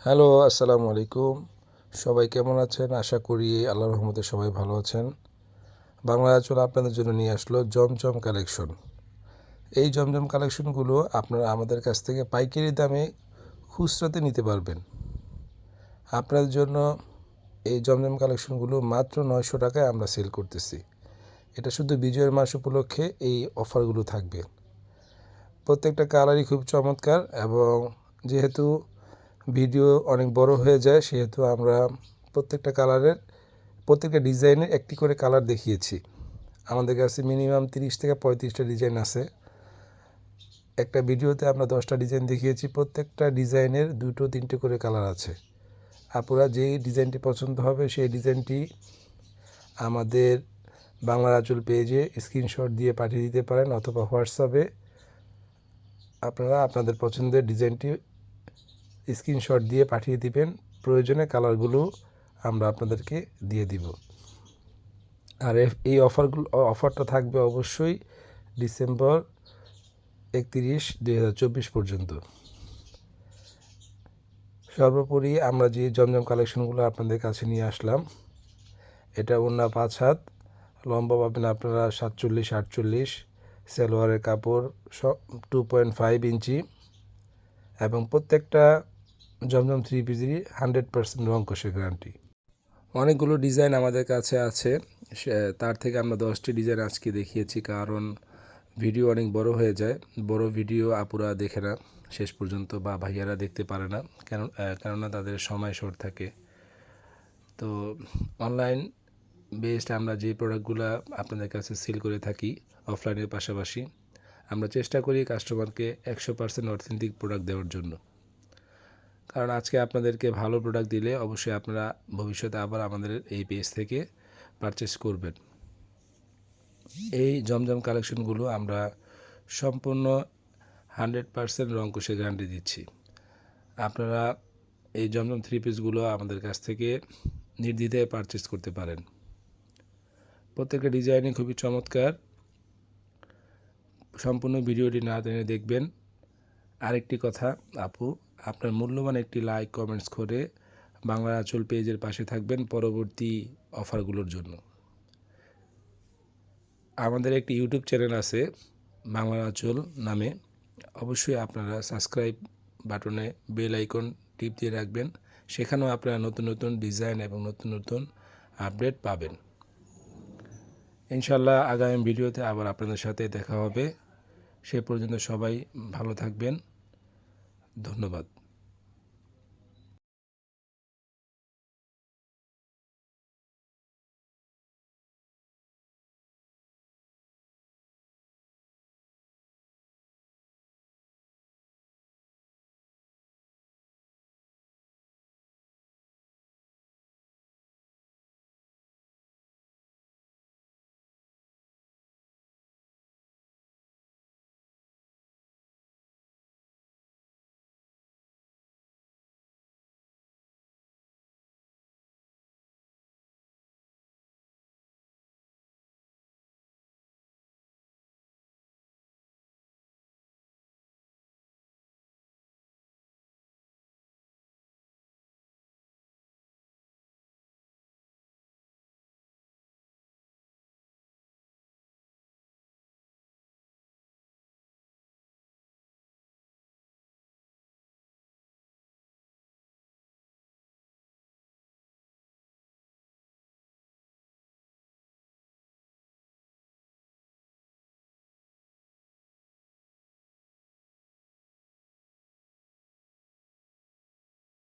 Hello, আসসালামু আলাইকুম। সবাই কেমন আছেন? আশা করি আল্লাহর রহমতে সবাই ভালো আছেন। বাংলা আঁচল আপনাদের জন্য নিয়ে আসলো জমজম কালেকশন। এই জমজম কালেকশনগুলো আপনারা আমাদের কাছ থেকে পাইকারি দামে খুচরাতে নিতে পারবেন। আপনাদের জন্য এই জমজম কালেকশনগুলো মাত্র 900 টাকায় আমরা সেল করতেছি। এটা শুধু বিজয়ের মাস উপলক্ষে এই অফারগুলো থাকবে। প্রত্যেকটা কালারই খুব চমৎকার এবং যেহেতু ভিডিও অনেক বড় হয়ে যায় সেহেতু আমরা প্রত্যেকটা ডিজাইনের একটি করে কালার দেখিয়েছি। আমাদের কাছে মিনিমাম 30 থেকে 35টা ডিজাইন আছে। একটা ভিডিওতে আমরা 10টা ডিজাইন দেখিয়েছি। প্রত্যেকটা ডিজাইনের 2-3টে করে কালার আছে। আপনারা যেই ডিজাইনটি পছন্দ হবে সেই ডিজাইনটি আমাদের বাংলার আঁচল পেজে স্ক্রিনশট দিয়ে পাঠিয়ে দিতে পারেন অথবা হোয়াটসঅ্যাপে আপনারা আপনাদের পছন্দের ডিজাইনটি স্ক্রিনশট দিয়ে পাঠিয়ে দিবেন। প্রয়োজনে কালারগুলো আমরা আপনাদেরকে দিয়ে দিব। আর এই অফারটা থাকবে অবশ্যই ডিসেম্বর 31, 2024 পর্যন্ত। সর্বোপরি আমরা যে জমজম কালেকশনগুলো আপনাদের কাছে নিয়ে আসলাম, এটা ওড়না 5 হাত, লম্বা পাবেন আপনারা 47-48, সালোয়ারের কাপড় 2.5 ইঞ্চি এবং প্রত্যেকটা জমজম 3 পিসেরই 100% রং কষের গ্যারান্টি। অনেকগুলো ডিজাইন আমাদের কাছে আছে, তার থেকে আমরা 10টি ডিজাইন আজকে দেখিয়েছি, কারণ ভিডিও অনেক বড় হয়ে যায়। বড় ভিডিও আপুরা দেখে না শেষ পর্যন্ত, বা ভাইয়ারা দেখতে পারে না, কেননা তাদের সময় শর্ট থাকে। তো অনলাইন বেসড আমরা যে প্রোডাক্টগুলো আপনাদের কাছে সেল করে থাকি অফলাইনের পাশাপাশি, আমরা চেষ্টা করি কাস্টমারকে 100% অথেন্টিক প্রোডাক্ট দেওয়ার জন্য। কারণ আজকে আপনাদেরকে ভালো প্রোডাক্ট দিলে অবশ্যই আপনারা ভবিষ্যতে আবার আমাদের এই পেজ থেকে পারচেস করবেন। এই জমজম কালেকশনগুলো আমরা সম্পূর্ণ 100% রং কষে গ্যারান্টি দিচ্ছি। আপনারা এই জমজম 3 পিসগুলো আমাদের কাছ থেকে নির্দ্বিধায় পারচেস করতে পারেন। প্রত্যেকটা ডিজাইনই খুবই চমৎকার। সম্পূর্ণ ভিডিওটি না টেনে দেখবেন। আরেকটি কথা আপু, আপনার মূল্যবান একটি লাইক কমেন্টস করে বাংলা আঁচল পেজের পাশে থাকবেন পরবর্তী অফারগুলোর জন্য। আমাদের একটি ইউটিউব চ্যানেল আছে বাংলা আঁচল নামে, অবশ্যই আপনারা সাবস্ক্রাইব বাটনে বেল আইকন টিপ দিয়ে রাখবেন। সেখানেও আপনারা নতুন নতুন ডিজাইন এবং নতুন নতুন আপডেট পাবেন। ইনশাল্লাহ আগামী ভিডিওতে আবার আপনাদের সাথে দেখা হবে। সে পর্যন্ত সবাই ভালো থাকবেন। ধন্যবাদ।